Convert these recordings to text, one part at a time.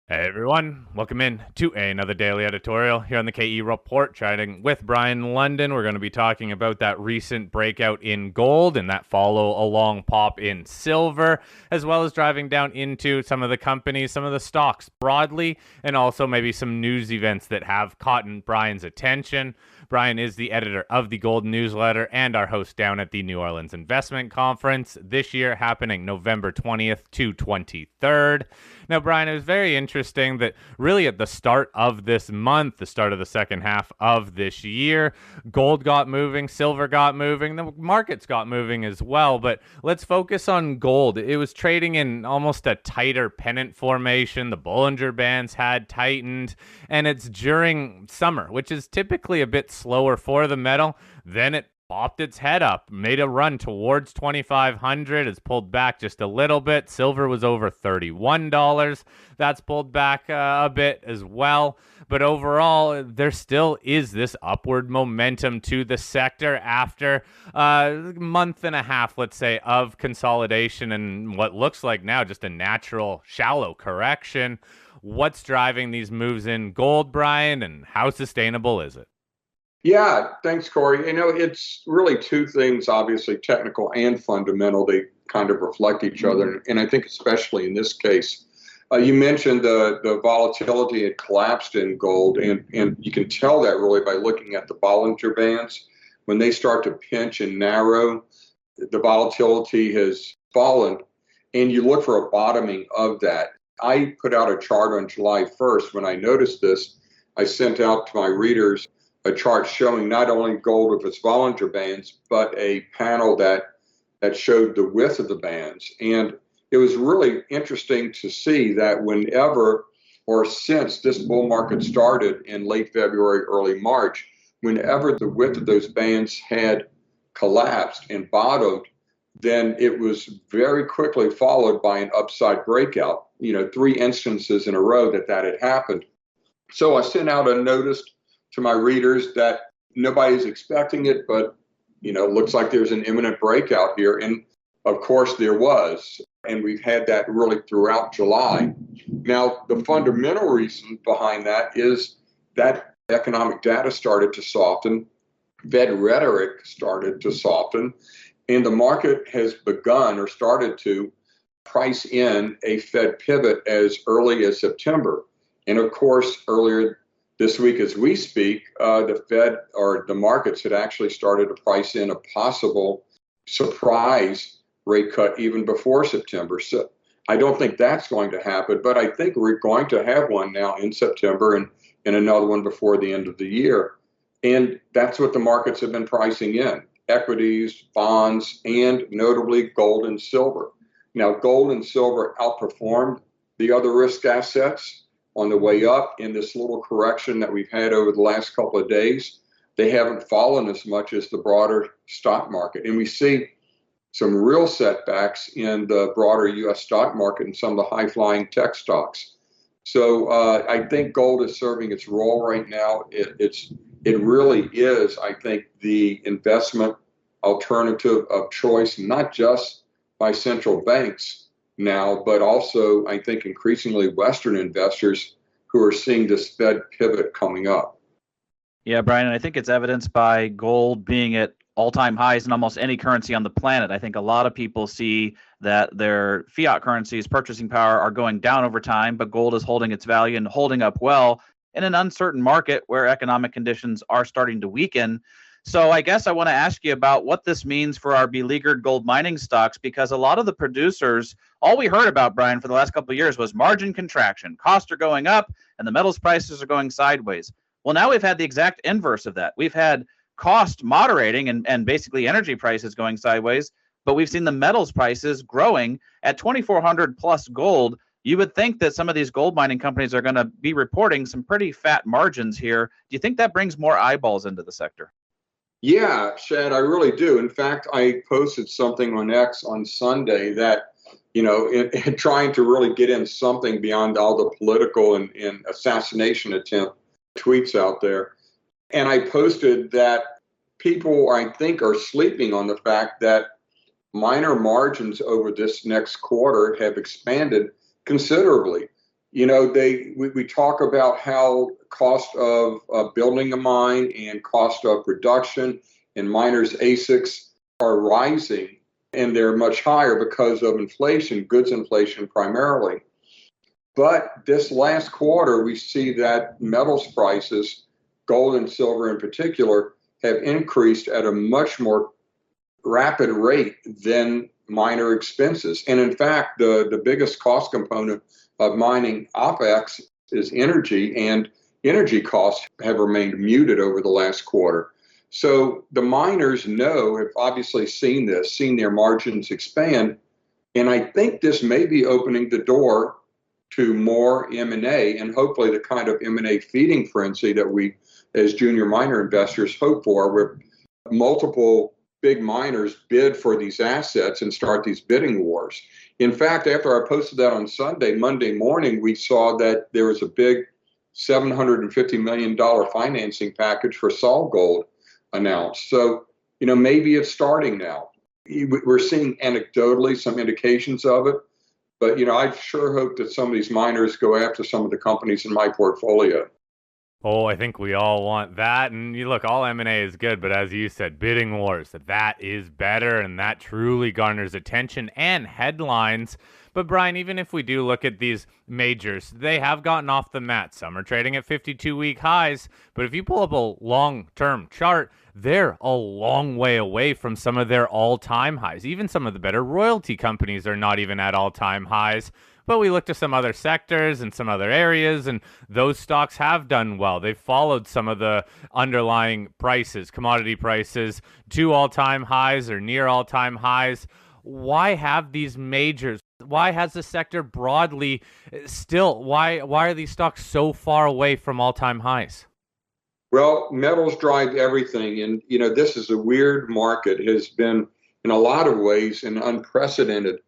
Hey everyone, welcome in to another daily editorial here on the KE Report, chatting with Brien Lundin. We're going to be talking about that recent breakout in gold and that follow along pop in silver, as well as driving down into some of the companies, some of the stocks broadly, and also maybe some news events that have caught Brien's attention. Brien is the editor of the Gold Newsletter and our host down at the New Orleans Investment Conference this year, happening November 20th to 23rd. Now, Brien, it was very interesting that really at the start of this month, the start of the second half of this year, gold got moving, silver got moving, the markets got moving as well. But let's focus on gold. It was trading in almost a tighter pennant formation. The Bollinger Bands had tightened, and it's during summer, which is typically a bit slower for the metal. Then it popped its head up, made a run towards 2,500. It's pulled back just a little bit. Silver was over $31. That's pulled back a bit as well. But overall, there still is this upward momentum to the sector after a month and a half, let's say, of consolidation and what looks like now just a natural shallow correction. What's driving these moves in gold, Brien, and how sustainable is it? Yeah, thanks, Corey. It's really two things, obviously, technical and fundamental. They kind of reflect each other. And I think especially in this case, you mentioned the volatility had collapsed in gold, and you can tell that really by looking at the Bollinger Bands. When they start to pinch and narrow, the volatility has fallen, and you look for a bottoming of that. I put out a chart on July 1st. When I noticed this, I sent out to my readers a chart showing not only gold with its Bollinger Bands, but a panel that showed the width of the bands. And it was really interesting to see that whenever or since this bull market started in late February, early March, whenever the width of those bands had collapsed and bottomed, then it was very quickly followed by an upside breakout. 3 instances in a row that had happened. So I sent out a notice to my readers that nobody's expecting it, but looks like there's an imminent breakout here. And of course there was, and we've had that really throughout July. Now, the fundamental reason behind that is that economic data started to soften, Fed rhetoric started to soften, and the market has begun or started to price in a Fed pivot as early as September. And of course, earlier this week, as we speak, the Fed or the markets had actually started to price in a possible surprise rate cut even before September. So I don't think that's going to happen, but I think we're going to have one now in September and another one before the end of the year. And that's what the markets have been pricing in: equities, bonds, and notably gold and silver. Now, gold and silver outperformed the other risk assets on the way up in this little correction that we've had over the last couple of days. They haven't fallen as much as the broader stock market. And we see some real setbacks in the broader U.S. stock market and some of the high-flying tech stocks. So I think gold is serving its role right now. It really is, I think, the investment alternative of choice, not just by central banks now, but also, I think, increasingly Western investors who are seeing this Fed pivot coming up. Yeah, Brian, I think it's evidenced by gold being at all-time highs in almost any currency on the planet. I think a lot of people see that their fiat currencies purchasing power are going down over time, but gold is holding its value and holding up well in an uncertain market where economic conditions are starting to weaken. So I guess I want to ask you about what this means for our beleaguered gold mining stocks, because a lot of the producers, all we heard about, Brian, for the last couple of years was margin contraction. Costs are going up and the metals prices are going sideways. Well, now we've had the exact inverse of that. We've had cost moderating and basically energy prices going sideways, but we've seen the metals prices growing at 2,400 plus gold. You would think that some of these gold mining companies are going to be reporting some pretty fat margins here. Do you think that brings more eyeballs into the sector? Yeah, Shad, I really do. In fact, I posted something on X on Sunday that, in trying to really get in something beyond all the political and assassination attempt tweets out there. And I posted that people, I think, are sleeping on the fact that miner margins over this next quarter have expanded considerably. we talk about how cost of building a mine and cost of production and miners' ASICs are rising, and they're much higher because of inflation, goods inflation primarily. But this last quarter, we see that metals prices, gold and silver in particular, have increased at a much more rapid rate than miner expenses. And in fact, the biggest cost component of mining OPEX is energy, and energy costs have remained muted over the last quarter. So the miners have obviously seen their margins expand. And I think this may be opening the door to more M&A, and hopefully the kind of M&A feeding frenzy that we as junior miner investors hope for, where multiple big miners bid for these assets and start these bidding wars. In fact, after I posted that on Monday morning, we saw that there was a big $750 million financing package for Sol Gold announced. So, maybe it's starting now. We're seeing anecdotally some indications of it, but, I sure hope that some of these miners go after some of the companies in my portfolio. Oh, I think we all want that. And you look, all M&A is good, but as you said, bidding wars, that is better, and that truly garners attention and headlines. But Brien, even if we do look at these majors, they have gotten off the mat. Some are trading at 52-week highs, but if you pull up a long-term chart, they're a long way away from some of their all-time highs. Even some of the better royalty companies are not even at all-time highs. But we look to some other sectors and some other areas, and those stocks have done well. They've followed some of the underlying prices, commodity prices, to all-time highs or near all-time highs. Why have these majors? Why has the sector broadly why are these stocks so far away from all-time highs? Well, metals drive everything. And, this is a weird market. It has been, in a lot of ways, an unprecedented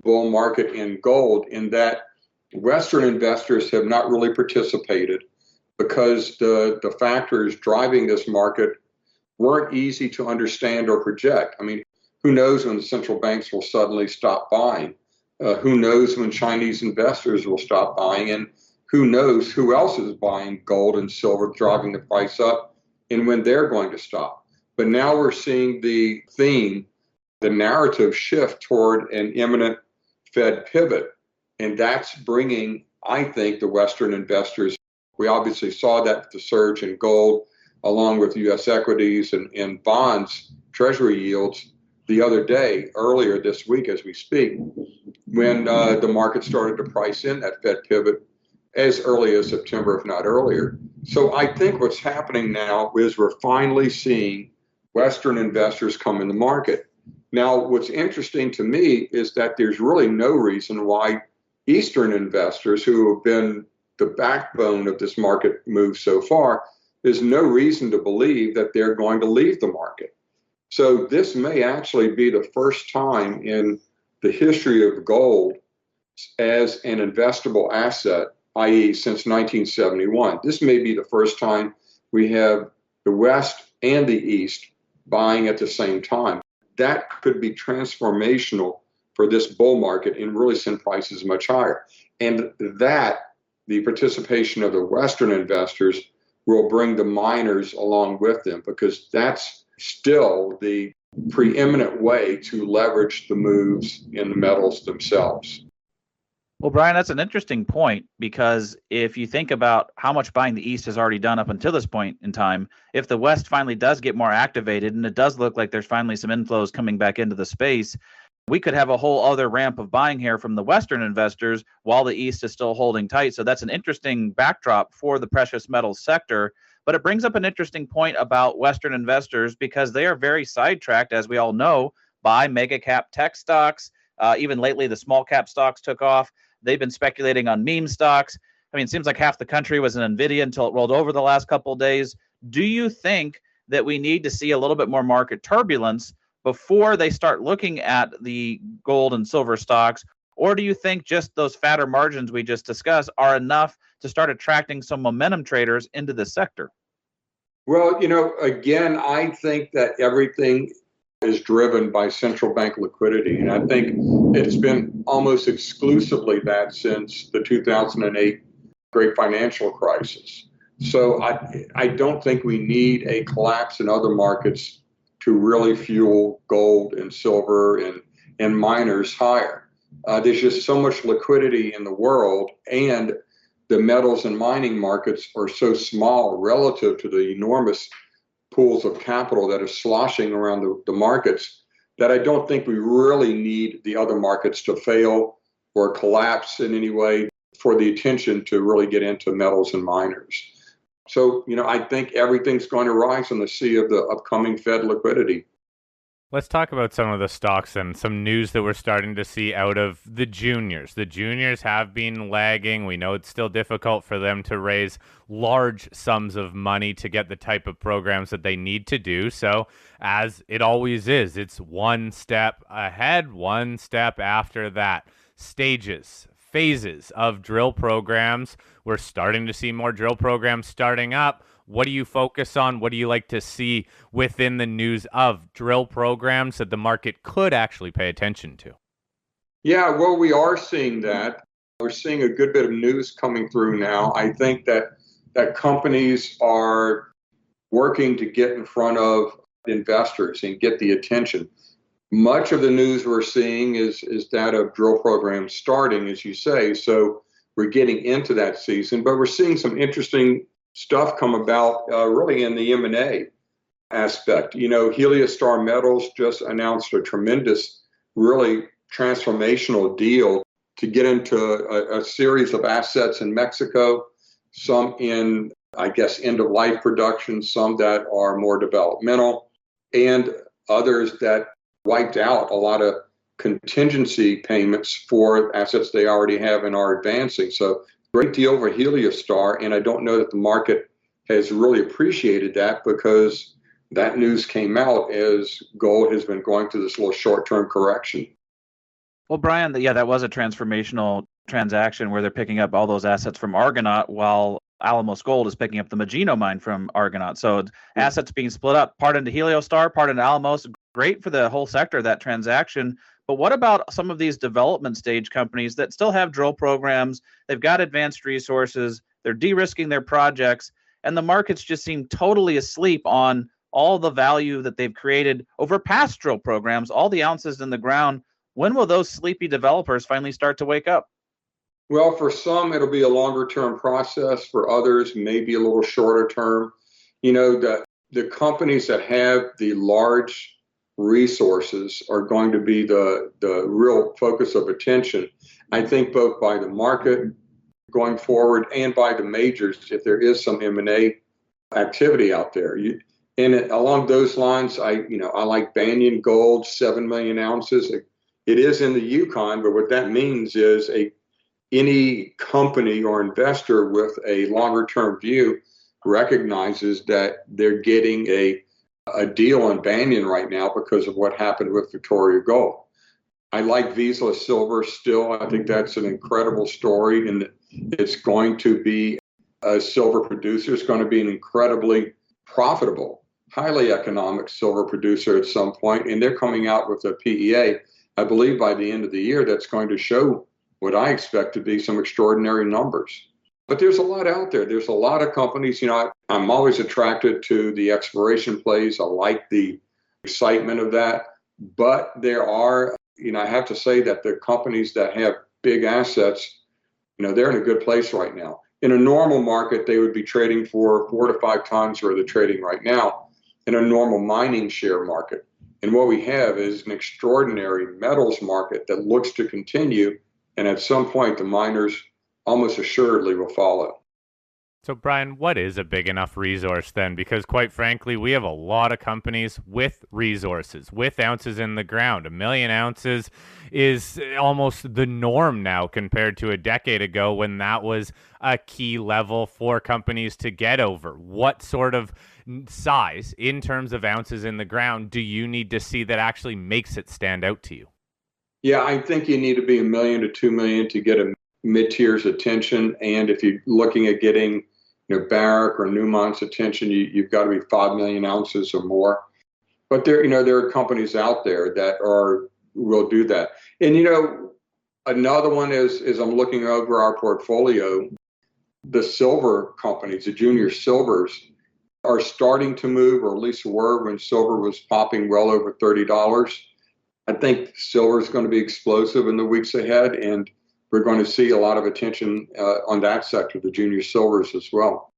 bull market in gold, in that Western investors have not really participated because the factors driving this market weren't easy to understand or project. I mean, who knows when the central banks will suddenly stop buying? Who knows when Chinese investors will stop buying? And who knows who else is buying gold and silver, driving the price up, and when they're going to stop. But now we're seeing the narrative shift toward an imminent Fed pivot. And that's bringing, I think, the Western investors. We obviously saw that the surge in gold, along with U.S. equities and bonds, treasury yields the other day, earlier this week as we speak, when the market started to price in that Fed pivot as early as September, if not earlier. So I think what's happening now is we're finally seeing Western investors come in the market. Now, what's interesting to me is that there's really no reason why Eastern investors, who have been the backbone of this market move so far, there's no reason to believe that they're going to leave the market. So this may actually be the first time in the history of gold as an investable asset, i.e. since 1971. This may be the first time we have the West and the East buying at the same time. That could be transformational for this bull market and really send prices much higher. And that, the participation of the Western investors, will bring the miners along with them, because that's still the preeminent way to leverage the moves in the metals themselves. Well, Brien, that's an interesting point, because if you think about how much buying the East has already done up until this point in time, if the West finally does get more activated, and it does look like there's finally some inflows coming back into the space, we could have a whole other ramp of buying here from the Western investors while the East is still holding tight. So that's an interesting backdrop for the precious metals sector. But it brings up an interesting point about Western investors, because they are very sidetracked, as we all know, by mega cap tech stocks. Even lately, the small cap stocks took off. They've been speculating on meme stocks. I mean, it seems like half the country was in NVIDIA until it rolled over the last couple of days. Do you think that we need to see a little bit more market turbulence before they start looking at the gold and silver stocks? Or do you think just those fatter margins we just discussed are enough to start attracting some momentum traders into the sector? Well, again, I think that everything is driven by central bank liquidity. And I think it's been almost exclusively that since the 2008 great financial crisis. So I don't think we need a collapse in other markets to really fuel gold and silver and miners higher. There's just so much liquidity in the world, and the metals and mining markets are so small relative to the enormous pools of capital that are sloshing around the markets that I don't think we really need the other markets to fail or collapse in any way for the attention to really get into metals and miners. So, I think everything's going to rise in the sea of the upcoming Fed liquidity. Let's talk about some of the stocks and some news that we're starting to see out of the juniors. The juniors have been lagging. We know it's still difficult for them to raise large sums of money to get the type of programs that they need to do. So, as it always is, it's one step ahead, one step after that. Stages, phases of drill programs. We're starting to see more drill programs starting up. What do you focus on? What do you like to see within the news of drill programs that the market could actually pay attention to? Yeah, well, we are seeing that. We're seeing a good bit of news coming through now. I think that companies are working to get in front of investors and get the attention. Much of the news we're seeing is that of drill programs starting, as you say. So we're getting into that season, but we're seeing some interesting stuff come about really in the M&A aspect. Heliostar Metals just announced a tremendous, really transformational deal to get into a series of assets in Mexico, some in, I guess, end-of-life production, some that are more developmental, and others that wiped out a lot of contingency payments for assets they already have and are advancing. So great deal for Heliostar, and I don't know that the market has really appreciated that because that news came out as gold has been going through this little short-term correction. Well, Brien, that was a transformational transaction where they're picking up all those assets from Argonaut while Alamos Gold is picking up the Magino mine from Argonaut. So assets being split up, part into Heliostar, part into Alamos. Great for the whole sector, that transaction. But what about some of these development stage companies that still have drill programs? They've got advanced resources. They're de-risking their projects. And the markets just seem totally asleep on all the value that they've created over past drill programs, all the ounces in the ground. When will those sleepy developers finally start to wake up? Well, for some, it'll be a longer-term process. For others, maybe a little shorter term. The companies that have the large resources are going to be the real focus of attention, I think, both by the market going forward and by the majors if there is some M&A activity out there. Along those lines, I like Banyan Gold, 7 million ounces. It is in the Yukon, but what that means is any company or investor with a longer term view recognizes that they're getting a deal on Banyan right now because of what happened with Victoria Gold. I like Vizsla Silver still. I think that's an incredible story, and it's going to be a silver producer. It's going to be an incredibly profitable, highly economic silver producer at some point, and they're coming out with a PEA, I believe, by the end of the year that's going to show what I expect to be some extraordinary numbers. But there's a lot out there. There's a lot of companies. I'm always attracted to the exploration plays. I like the excitement of that. But there are, I have to say that the companies that have big assets, they're in a good place right now. In a normal market, they would be trading for 4 to 5 times where they're trading right now in a normal mining share market. And what we have is an extraordinary metals market that looks to continue. And at some point, the miners almost assuredly will follow. So, Brien, what is a big enough resource then? Because quite frankly, we have a lot of companies with resources, with ounces in the ground. 1 million ounces is almost the norm now compared to a decade ago when that was a key level for companies to get over. What sort of size in terms of ounces in the ground do you need to see that actually makes it stand out to you? Yeah, I think you need to be 1 million to 2 million to get a mid-tier's attention. And if you're looking at getting Barrick or Newmont's attention, you've got to be 5 million ounces or more. But there are companies out there that will do that. And another one is I'm looking over our portfolio, the silver companies, the junior silvers are starting to move, or at least were when silver was popping well over $30. I think silver is going to be explosive in the weeks ahead, and we're going to see a lot of attention on that sector, the junior silvers as well.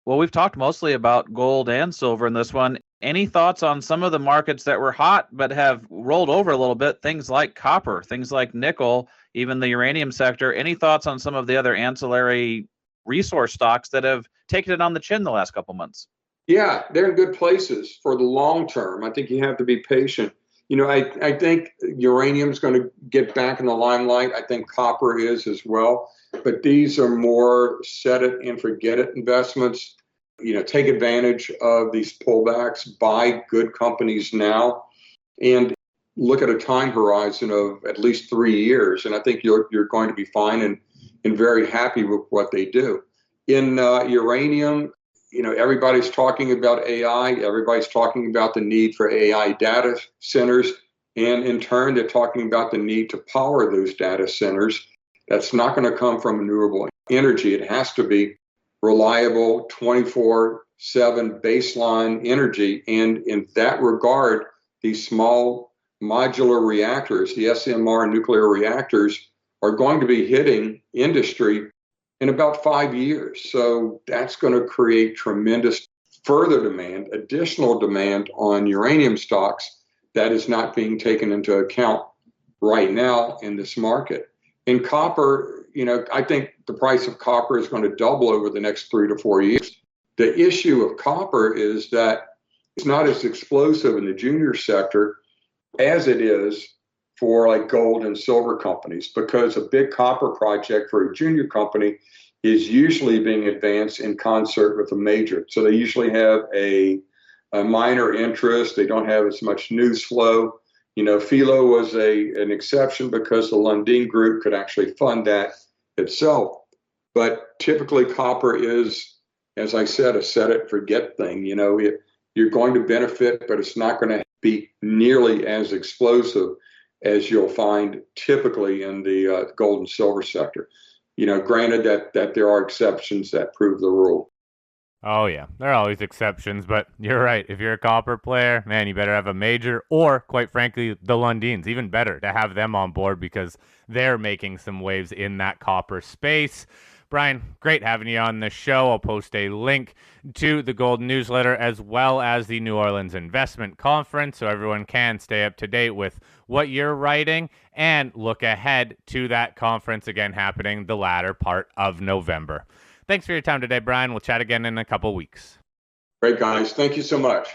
Well, we've talked mostly about gold and silver in this one. Any thoughts on some of the markets that were hot but have rolled over a little bit? Things like copper, things like nickel, even the uranium sector. Any thoughts on some of the other ancillary resource stocks that have taken it on the chin the last couple months? Yeah, they're in good places for the long term. I think you have to be patient. I think uranium is going to get back in the limelight. I think copper is as well. But these are more set it and forget it investments. Take advantage of these pullbacks, buy good companies now, and look at a time horizon of at least 3 years. And I think you're going to be fine and very happy with what they do. In uranium, everybody's talking about AI. Everybody's talking about the need for AI data centers. And in turn, they're talking about the need to power those data centers. That's not going to come from renewable energy. It has to be reliable 24/7 baseline energy. And in that regard, these small modular reactors, the SMR nuclear reactors, are going to be hitting industry in about 5 years. So that's going to create tremendous further demand, additional demand on uranium stocks that is not being taken into account right now in this market. In copper, I think the price of copper is going to double over the next 3 to 4 years. The issue of copper is that it's not as explosive in the junior sector as it is for like gold and silver companies, because a big copper project for a junior company is usually being advanced in concert with a major. So they usually have a minor interest. They don't have as much news flow. Filo was an exception because the Lundin group could actually fund that itself. But typically copper is, as I said, a set it, forget thing. You're going to benefit, but it's not going to be nearly as explosive as you'll find typically in the gold and silver sector. Granted that there are exceptions that prove the rule. Oh, yeah. There are always exceptions, but you're right. If you're a copper player, man, you better have a major, or, quite frankly, the Lundins. Even better to have them on board because they're making some waves in that copper space. Brien, great having you on the show. I'll post a link to the Gold newsletter as well as the New Orleans Investment Conference so everyone can stay up to date with what you're writing and look ahead to that conference again happening the latter part of November. Thanks for your time today, Brien. We'll chat again in a couple weeks. Great, guys. Thank you so much.